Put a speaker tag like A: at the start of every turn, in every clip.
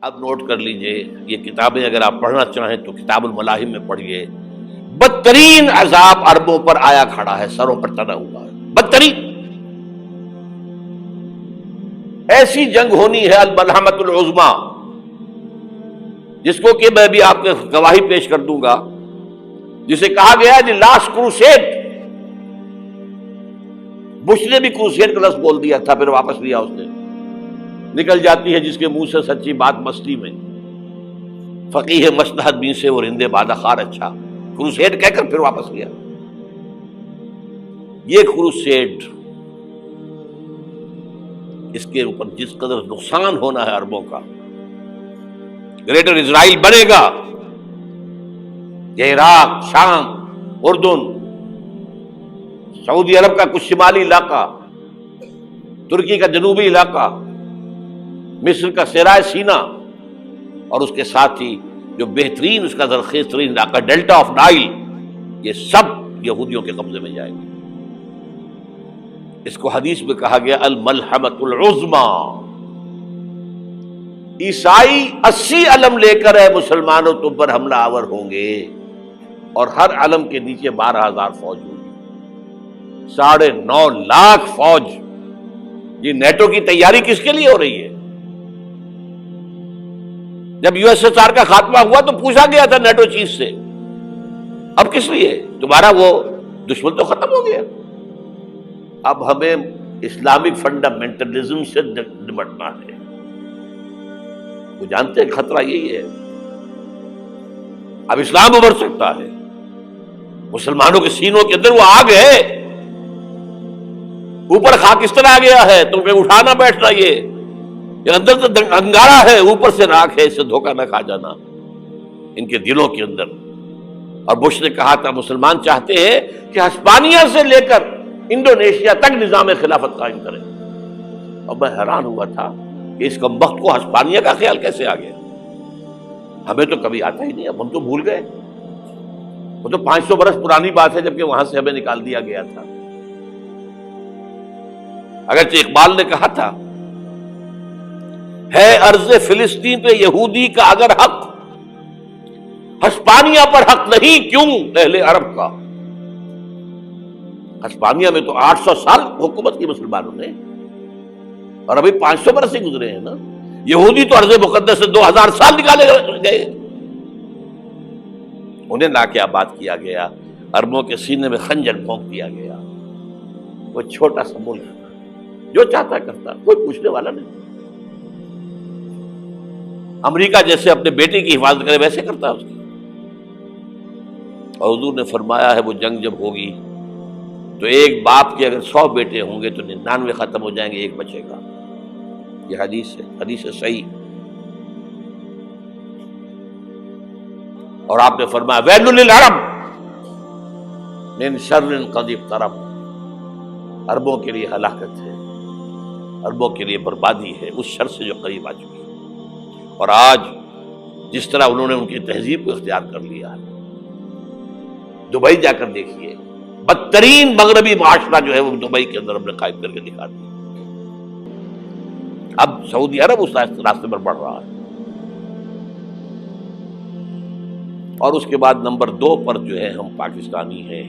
A: اب نوٹ کر لیجئے، یہ کتابیں اگر آپ پڑھنا چاہیں تو کتاب الملاحم میں پڑھیے۔ بدترین عذاب عربوں پر آیا کھڑا ہے، سروں پر تنا ہوا ہے، بدترین۔ ایسی جنگ ہونی ہے الملحمۃ العظمیٰ، جس کو کہ میں بھی آپ کو گواہی پیش کر دوں گا، جسے کہا گیا ہے دی لاسٹ کروسیڈ۔ بش نے بھی کروسیڈ کا لفظ بول دیا تھا، پھر واپس لیا اس نے۔ نکل جاتی ہے جس کے منہ سے سچی بات مستی میں، فقیہ مصلحت بین سے اور ہندے بادہ خار اچھا، کروسیڈ کہہ کر پھر واپس لیا۔ یہ کروسیڈ، اس کے اوپر جس قدر نقصان ہونا ہے عربوں کا، گریٹر اسرائیل بنے گا، یہ عراق، شام، اردن، سعودی عرب کا کچھ شمالی علاقہ، ترکی کا جنوبی علاقہ، مصر کا صحرائے سینا، اور اس کے ساتھ ہی جو بہترین اس کا زرخیز ترین علاقہ ڈیلٹا آف نائل، یہ سب یہودیوں کے قبضے میں جائے گا۔ اس کو حدیث میں کہا گیا الملحمۃ العظمیٰ۔ عیسائی 80 علم لے کر ہے مسلمانوں تم پر حملہ آور ہوں گے، اور ہر علم کے نیچے 12,000 فوج ہوگی، 9.5 لاکھ فوج۔ یہ نیٹو کی تیاری کس کے لیے ہو رہی ہے؟ جب یو ایس ایس آر کا خاتمہ ہوا تو پوچھا گیا تھا نیٹو چیف سے، اب کس لیے؟ تمہارا وہ دشمن تو ختم ہو گیا، اب ہمیں اسلامک فنڈامنٹلزم سے نمٹنا ہے۔ وہ جانتے ہیں خطرہ یہی ہے، اب اسلام ابھر سکتا ہے، مسلمانوں کے سینوں کے اندر وہ آگ ہے، اوپر خاکستر آ گیا ہے، تمہیں اٹھانا بیٹھنا، یہ اندر تو انگارہ ہے، اوپر سے راکھ ہے، اس سے دھوکہ نہ کھا جانا ان کے دلوں کے اندر۔ اور بش نے کہا تھا مسلمان چاہتے ہیں کہ ہسپانیہ سے لے کر انڈونیشیا تک نظام خلافت قائم کریں، اور میں حیران ہوا تھا کہ اس کمبخت کو ہسپانیہ کا خیال کیسے آ گیا؟ ہمیں تو کبھی آتا ہی نہیں، اب ہم تو بھول گئے، وہ تو 500 برس پرانی بات ہے جبکہ وہاں سے ہمیں نکال دیا گیا تھا۔ اگرچہ اقبال نے کہا تھا ہے ارض فلسطین پہ یہودی کا اگر حق، ہسپانیہ پر حق نہیں کیوں اہل عرب کا؟ ہسپانیہ میں تو 800 سال حکومت کی مسلمانوں نے، اور ابھی 500 برس سے گزرے ہیں نا۔ یہودی تو ارض مقدس سے 2000 سال نکالے گئے، انہیں لا کے آباد کیا گیا، عربوں کے سینے میں خنجر پھونک دیا گیا۔ وہ چھوٹا سا ملک جو چاہتا کرتا، کوئی پوچھنے والا نہیں۔ امریکہ جیسے اپنے بیٹے کی حفاظت کرے ویسے کرتا ہے اس کی۔ اور حضور نے فرمایا ہے وہ جنگ جب ہوگی تو ایک باپ کے اگر 100 بیٹے ہوں گے تو 99 ختم ہو جائیں گے، ایک بچے گا۔ یہ حدیث ہے، حدیث ہے صحیح۔ اور آپ نے فرمایا ویل للعرب من شر قد اقترب، عربوں کے لیے ہلاکت ہے، عربوں کے لیے بربادی ہے اس شر سے جو قریب آ چکی ہے۔ اور آج جس طرح انہوں نے ان کی تہذیب کو اختیار کر لیا ہے، دبئی جا کر دیکھیے، بدترین مغربی معاشرہ جو ہے وہ دبئی کے اندر ہم نے قائم کر کے دکھا دیا۔ اب سعودی عرب اس راستے پر بڑھ رہا ہے۔ اور اس کے بعد نمبر 2 پر جو ہے ہم پاکستانی ہیں،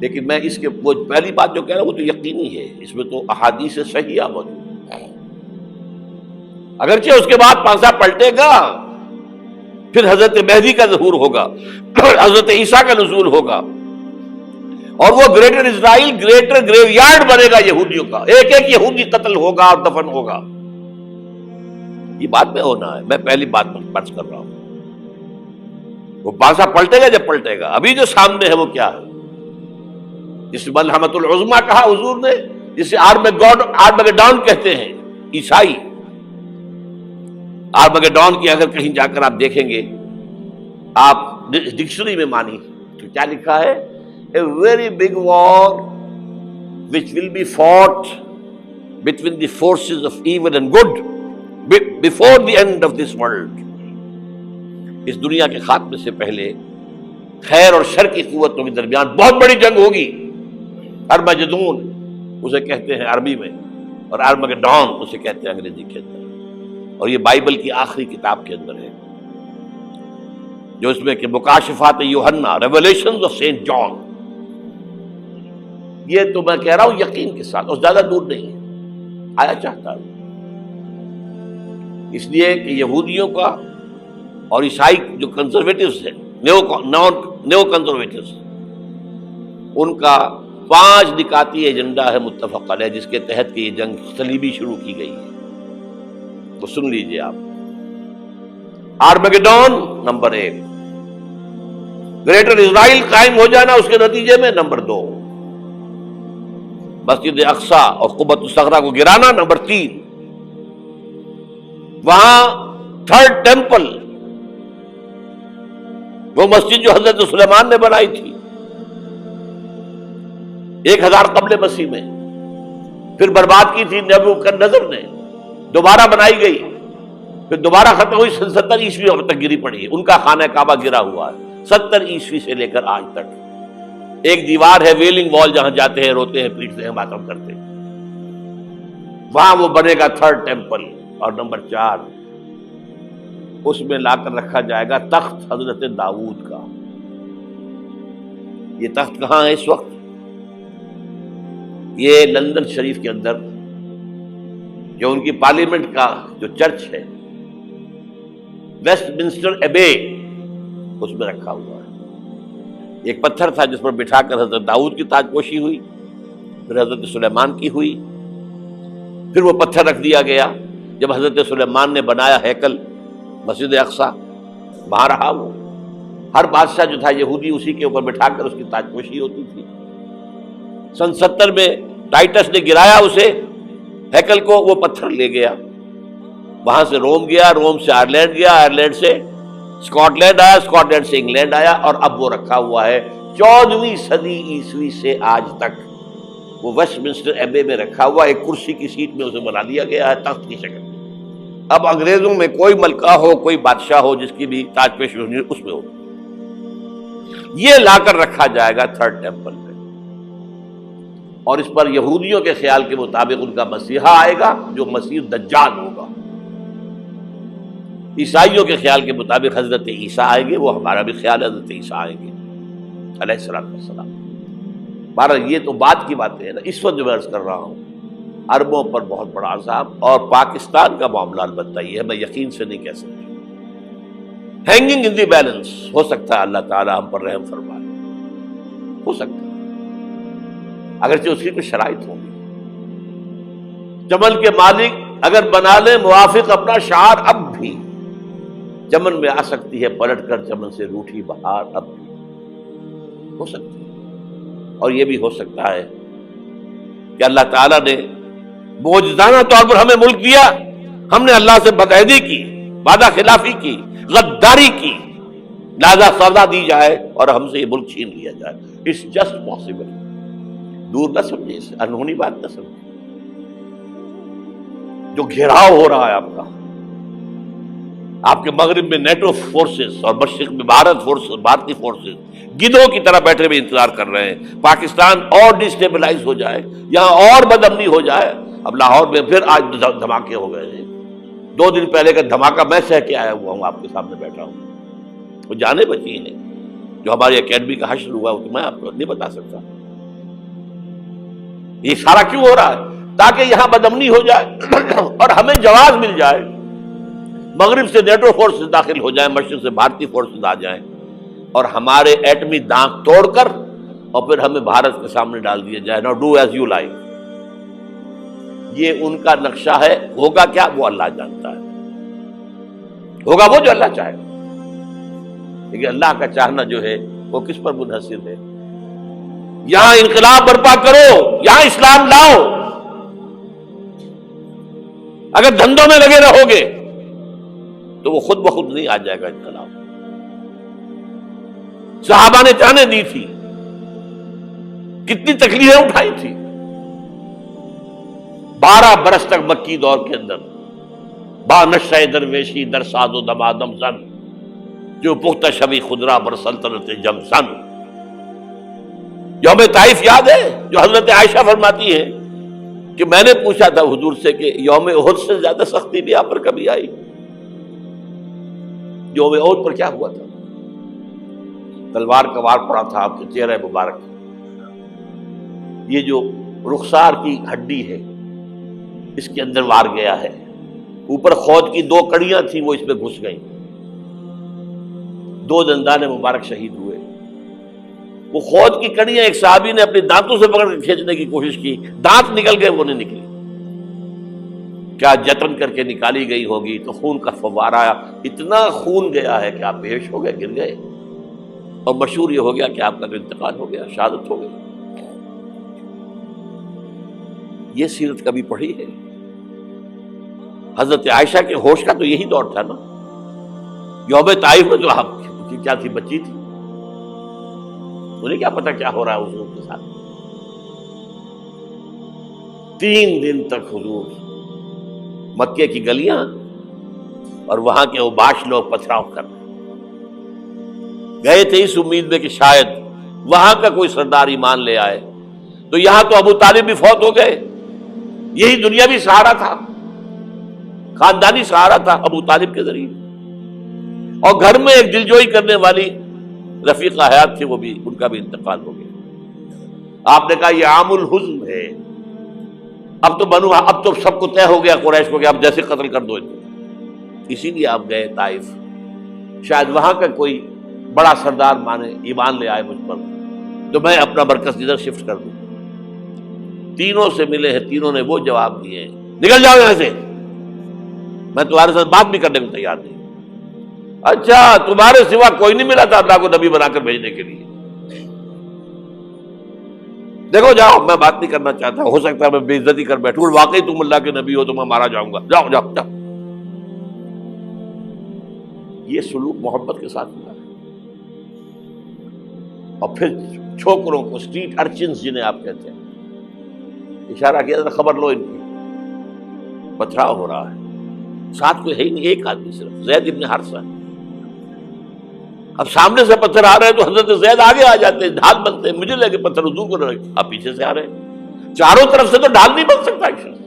A: لیکن میں اس کے وہ پہلی بات جو کہہ رہا ہوں وہ تو یقینی ہے، اس میں تو احادیث صحیحہ موجود ہے۔ اگرچہ اس کے بعد پانسا پلٹے گا، پھر حضرت مہدی کا ظہور ہوگا، حضرت عیسیٰ کا نزول ہوگا، اور وہ گریٹر اسرائیل گریٹر گریو یارڈ بنے گا یہودیوں کا، ایک ایک یہودی قتل ہوگا اور دفن ہوگا۔ یہ بات میں ہونا ہے، میں پہلی بات پر فرض کر رہا ہوں۔ وہ پانسا پلٹے گا جب پلٹے گا، ابھی جو سامنے ہے وہ کیا ہے؟ جس ملحمۃ العظمیٰ کہا حضور نے، جسے آرمگیڈون کہتے ہیں عیسائی۔ آرمگیڈون کی اگر کہیں جا کر آپ دیکھیں گے، آپ ڈکشنری میں مانی تو کیا لکھا ہے؟ A very big war which will be fought between the forces of evil and good before the end of this world۔ اس دنیا کے خاتمے سے پہلے خیر اور شر کی قوتوں کے درمیان بہت بڑی جنگ ہوگی۔ ارمجدون اسے کہتے ہیں عربی میں، اور آرمگیڈون اسے کہتے ہیں انگریزی کے اندر۔ اور یہ بائبل کی آخری کتاب کے اندر ہے، جو اس میں کہ مکاشفات یوحنا، ریولیشنز آف سینٹ جان. یہ تو میں کہہ رہا ہوں یقین کے ساتھ، اور زیادہ دور نہیں ہے، آیا چاہتا ہوں. اس لیے کہ یہودیوں کا اور عیسائی جو کنزرویٹوز ہیں، نیو کنزرویٹوز، ان کا 5 نکاتی ایجنڈا ہے متفق علیہ، جس کے تحت کہ یہ جنگ صلیبی شروع کی گئی ہے. تو سن لیجئے آپ. آرمیگیڈون نمبر 1، گریٹر اسرائیل قائم ہو جانا اس کے نتیجے میں نمبر 2، مسجد اقصی اور قبۃ الصخرہ کو گرانا نمبر 3، وہاں 3rd ٹیمپل، وہ مسجد جو حضرت سلیمان نے بنائی تھی 1000 قبل مسیح میں، پھر برباد کی تھی نبوکدنضر نے، دوبارہ بنائی گئی، پھر دوبارہ ختم ہوئی 70 عیسوی تک گری پڑی ہے. ان کا خانہ کعبہ گرا ہوا ہے 70 عیسوی سے لے کر آج تک. ایک دیوار ہے ویلنگ وال، جہاں جاتے ہیں، روتے ہیں، پیٹتے ہیں، ماتم کرتے ہیں، وہاں وہ بنے گا 3rd ٹیمپل. اور نمبر 4، اس میں لا کر رکھا جائے گا تخت حضرت داؤد کا. یہ تخت کہاں ہے اس وقت؟ یہ لندن شریف کے اندر، جو ان کی پارلیمنٹ کا جو چرچ ہے، ویسٹ منسٹر ایبے، اس میں رکھا ہوا ہے. ایک پتھر تھا جس پر بٹھا کر حضرت داؤد کی تاج پوشی ہوئی، پھر حضرت سلیمان کی ہوئی، پھر وہ پتھر رکھ دیا گیا جب حضرت سلیمان نے بنایا ہیکل مسجد اقصی، وہاں رہا وہ. ہر بادشاہ جو تھا یہودی اسی کے اوپر بٹھا کر اس کی تاج پوشی ہوتی تھی. سن 70 میں ٹائٹس نے گرایا اسے، ہیکل کو، وہ پتھر لے گیا، وہاں سے روم گیا، روم سے آئرلینڈ گیا، آئرلینڈ سے اسکاٹ لینڈ آیا، اسکاٹ لینڈ سے انگلینڈ آیا، اور اب وہ رکھا ہوا ہے 14ویں صدی عیسوی سے آج تک. وہ ویسٹ منسٹر ایبے میں رکھا ہوا، ایک کرسی کی سیٹ میں اسے بنا دیا گیا ہے تخت کی شکل میں. اب انگریزوں میں کوئی ملکہ ہو، کوئی بادشاہ ہو، جس کی بھی تاج پوشی ہونی اس میں ہو، یہ لا کر رکھا جائے گا 3rd ٹیمپل میں. اور اس پر یہودیوں کے خیال کے مطابق ان کا مسیحا آئے گا جو مسیح دجال ہوگا. عیسائیوں کے خیال کے مطابق حضرت عیسیٰ آئیں گے، وہ ہمارا بھی خیال ہے حضرت عیسیٰ آئیں گے علیہ السلام. بہرحال یہ تو بعد کی باتیں ہیں نا. اس وقت جو میں عرض کر رہا ہوں، عربوں پر بہت بڑا عذاب، اور پاکستان کا معاملہ البتہ یہ ہے، میں یقین سے نہیں کہہ سکتا. ہینگنگ ان دی بیلنس، ہو سکتا ہے اللہ تعالیٰ ہم پر رحم فرمائے، ہو سکتا ہے، اگرچہ اس کی کچھ شرائط ہوں گی. چمن کے مالک اگر بنا لے موافق اپنا شعار، اب بھی چمن میں آ سکتی ہے پلٹ کر چمن سے روٹھی بہار، اب بھی ہو سکتی ہے. اور یہ بھی ہو سکتا ہے کہ اللہ تعالیٰ نے معجزانہ طور پر ہمیں ملک دیا، ہم نے اللہ سے بدعہدی کی، وعدہ خلافی کی، غداری کی، لہذا سزا دی جائے اور ہم سے یہ ملک چھین لیا جائے. It's just possible. دور نہ سمجھے، اسے انہونی بات نہ سمجھے. جو گھیراؤ ہو رہا ہے آپ کے مغرب میں نیٹو فورسز اور مشرق میں بھارتی فورسز گدھوں کی طرح بیٹھے ہوئے انتظار کر رہے ہیں پاکستان اور ڈسٹیبلائز ہو جائے، یہاں اور بدامنی ہو جائے. اب لاہور میں پھر آج دھماکے ہو گئے ہیں. 2 دن پہلے کا دھماکہ میں سہ کے آیا ہوا ہوں، آپ کے سامنے بیٹھا ہوں. وہ جانیں بچی ہیں جو ہماری اکیڈمی کا حشر ہوا، وہ تو میں آپ کو نہیں بتا سکتا. یہ سارا کیوں ہو رہا ہے؟ تاکہ یہاں بدامنی ہو جائے اور ہمیں جواز مل جائے. مغرب سے نیٹو فورسز داخل ہو جائیں، مشرق سے بھارتی فورسز آ جائیں اور ہمارے ایٹمی دانت توڑ کر اور پھر ہمیں بھارت کے سامنے ڈال دیا جائے. نو ڈو ایز یو لائک. یہ ان کا نقشہ ہے. ہوگا کیا وہ اللہ جانتا ہے، ہوگا وہ جو اللہ چاہے. لیکن اللہ کا چاہنا جو ہے وہ کس پر منحصر ہے؟ یہاں انقلاب برپا کرو، یہاں اسلام لاؤ. اگر دھندوں میں لگے رہو گے تو وہ خود بخود نہیں آ جائے گا انقلاب. صحابہ نے جانیں دی تھی، کتنی تکلیفیں اٹھائی تھی. 12 برس تک مکی دور کے اندر با نشہ درویشی در ساز و دمادم زن، جو پختہ شبی خدرا بر سلطنت جم سن. یوم طائف یاد ہے جو حضرت عائشہ فرماتی ہے کہ میں نے پوچھا تھا حضور سے کہ یوم احد سے زیادہ سختی بھی آپ پر کبھی آئی؟ یوم احد پر کیا ہوا تھا؟ تلوار کا وار پڑا تھا آپ کے چہرہ مبارک، یہ جو رخسار کی ہڈی ہے اس کے اندر وار گیا ہے، اوپر خود کی 2 کڑیاں تھیں وہ اس میں گھس گئیں، 2 دندان مبارک شہید ہوئے۔ وہ خود کی کڑیاں ایک صحابی نے اپنے دانتوں سے پکڑ کے کھینچنے کی کوشش کی، دانت نکل گئے، وہ نہیں نکلی، کیا جتن کر کے نکالی گئی ہوگی تو خون کا فوارہ آیا، اتنا خون گیا ہے کہ آپ بے ہوش ہو گئے، گر گئے، اور مشہور یہ ہو گیا کہ آپ کا تو انتقال ہو گیا، شہادت ہو گئی۔ یہ سیرت کبھی پڑھی ہے؟ حضرت عائشہ کے ہوش کا تو یہی دور تھا نا، یوم طائف میں جو آپ کی کیا تھی، بچی تھی، انہیں کیا پتا کیا ہو رہا ہے حضور کے ساتھ۔ 3 دن تک حضور مکے کی گلیاں اور وہاں کے اوباش لوگ پتھراؤ کر گئے تھے اس امید میں کہ شاید وہاں کا کوئی سردار ایمان لے آئے، تو یہاں تو ابو طالب بھی فوت ہو گئے، یہی دنیاوی سہارا تھا، خاندانی سہارا تھا ابو طالب کے ذریعے، اور گھر میں ایک دلجوئی کرنے والی رفیقہ حیات تھی، وہ بھی، ان کا بھی انتقال ہو گیا۔ آپ نے کہا یہ عام الحزن ہے، اب تو سب کو طے ہو گیا قریش کو کہ اب جیسے قتل کر دو، اسی لیے آپ گئے طائف، شاید وہاں کا کوئی بڑا سردار مانے ایمان لے آئے مجھ پر تو میں اپنا مرکز ادھر شفٹ کر دوں۔ تینوں سے ملے ہیں، تینوں نے وہ جواب دیے، نکل جاؤ یہاں سے، میں تمہارے ساتھ بات بھی کرنے کو تیار نہیں۔ اچھا، تمہارے سوا کوئی نہیں ملا تھا اللہ کو نبی بنا کر بھیجنے کے لیے؟ دیکھو جاؤ، میں بات نہیں کرنا چاہتا، ہو سکتا ہے میں بے عزتی کر بیٹھوں، اور واقعی تم اللہ کے نبی ہو تو میں مارا جاؤں گا، جاؤ جاؤ جاؤ۔ یہ سلوک محبت کے ساتھ ہوا ہے۔ اور پھر چھوکروں کو، اسٹریٹ ارچنز جنہیں آپ کہتے ہیں، اشارہ کیا، خبر لو ان کی، پتھراؤ ہو رہا ہے، ساتھ کوئی ہے ہی نہیں، ایک آدمی صرف، زید ابن حارثہ۔ اب سامنے سے پتھر آ رہے ہیں تو حضرت زید آگے آ جاتے ہیں، ڈھال بنتے ہیں، مجھے لگے پتھر حضور کو لگے، آپ پیچھے سے آ رہے ہیں، چاروں طرف سے تو ڈھال نہیں بن سکتا ایک شخص،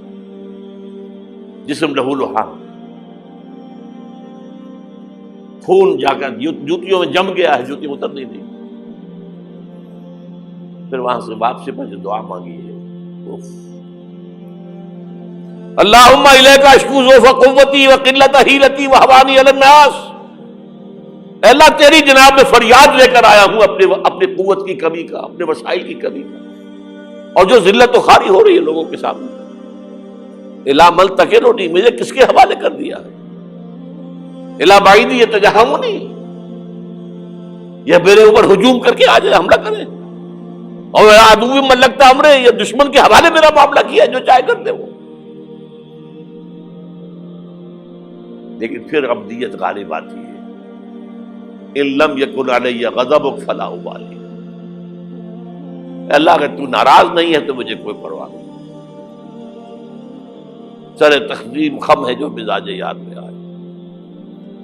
A: جسم لہو لہان، خون جا کر جوتیوں میں جم گیا ہے، جوتی اتر نہیں دی۔ پھر وہاں سے واپسی پر جو دعا مانگی ہے، اللہم الیک اشکو ضعف قوتی وقلت حیلتی وہوانی علی الناس، اے اللہ تیری جناب میں فریاد لے کر آیا ہوں اپنے قوت کی کمی کا، اپنے وسائل کی کمی کا، اور جو ذلت و خواری ہو رہی ہے لوگوں کے سامنے، الا ملتقننی، مجھے کس کے حوالے کر دیا ہے، الا بعیدی یتجہمنی، یہ میرے اوپر ہجوم کر کے آ جائے، حملہ کرے، اور عدو ملکتا امرے، یہ دشمن کے حوالے میرا معاملہ کیا، جو چاہے کر دے وہ۔ لیکن پھر عبدیت غالب آتی ہے، ان لم یکن علی غضبک فلا ابالی، اللہ اگر تو ناراض نہیں ہے تو مجھے کوئی پرواہ نہیں، سر تقدیم خم ہے جو مزاج یاد میں آئے،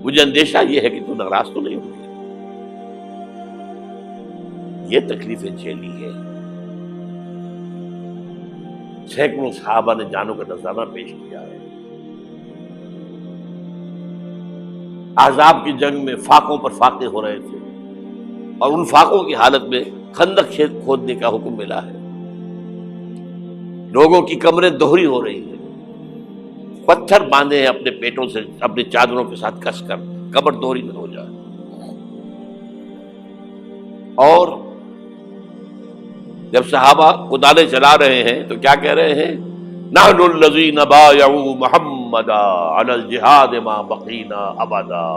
A: مجھے اندیشہ یہ ہے کہ تو ناراض تو نہیں ہوگی۔ یہ تکلیفیں جھیلی ہے، سینکڑوں صحابہ نے جانوں کا نذرانہ پیش کیا ہے، احزاب کی جنگ میں فاقوں پر فاقے ہو رہے تھے، اور ان فاقوں کی حالت میں خندق کھودنے کا حکم ملا ہے، لوگوں کی کمریں دوہری ہو رہی ہیں، پتھر باندھے ہیں اپنے پیٹوں سے، اپنی چادروں کے ساتھ کس کر کمر دوہری نہ ہو جائے، اور جب صحابہ کدالیں چلا رہے ہیں تو کیا کہہ رہے ہیں، نحن الذین بایعوا محمدا علی الجہاد ما بقینا ابدا،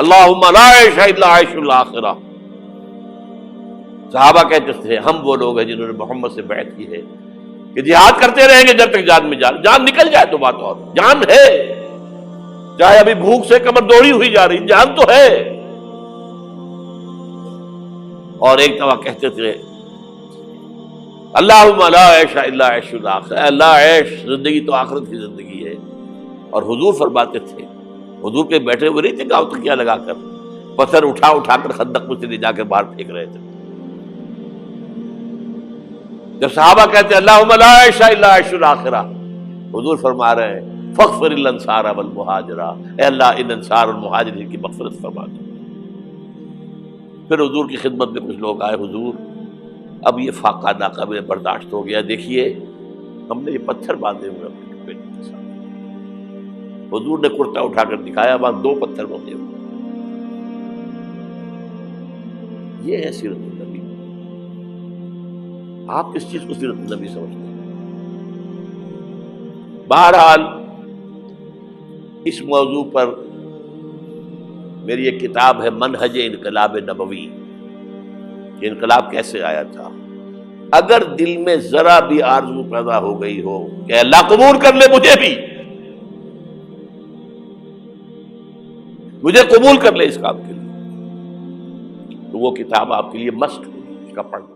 A: اللہم لا عیش الا عیش الاخرہ۔ صحابہ کہتے تھے ہم وہ لوگ ہیں جنہوں نے محمد سے بیعت کی ہے کہ جہاد کرتے رہیں گے جب تک جان میں جان نکل جائے تو بات اور، جان ہے، چاہے ابھی بھوک سے کمر دوڑی ہوئی جا رہی، جان تو ہے۔ اور ایک دفعہ کہتے تھے اللہم لا عیش الا عیش الاخرہ، اللہ عیش، زندگی تو آخرت کی زندگی ہے۔ اور حضور فرماتے تھے، حضور کے بیٹھے ہوئے نہیں تھے گاؤں تکیہ لگا کر، پتھر اٹھا اٹھا کر خندق میں سے لے جا کر باہر پھینک رہے تھے۔ جب صحابہ کہتے ہیں اللہم لا عیش الا عیش الآخرہ، حضور فرما رہے ہیں فاغفر الانصار والمہاجرہ، اے اللہ ان انصار اور مہاجرین کی مغفرت فرما دو۔ پھر حضور کی خدمت میں کچھ لوگ آئے، حضور اب یہ فاقہ ناقابل برداشت ہو گیا، دیکھیے ہم نے یہ پتھر باندھے ہوئے اپنے پیٹ کے ساتھ۔ حضور نے کرتا اٹھا کر دکھایا، وہاں 2 پتھر بندھے ہوئے۔ یہ ہے سیرت النبی۔ آپ کس چیز کو سیرت النبی سمجھتے ہیں؟ بہرحال اس موضوع پر میری ایک کتاب ہے منہج انقلاب نبوی، کہ انقلاب کیسے آیا تھا۔ اگر دل میں ذرا بھی آرزو پیدا ہو گئی ہو کہ اللہ قبول کر لے مجھے قبول کر لے اس کام کے لیے، تو وہ کتاب آپ کے لیے مسٹ ہوگی، اس کا پڑھنا۔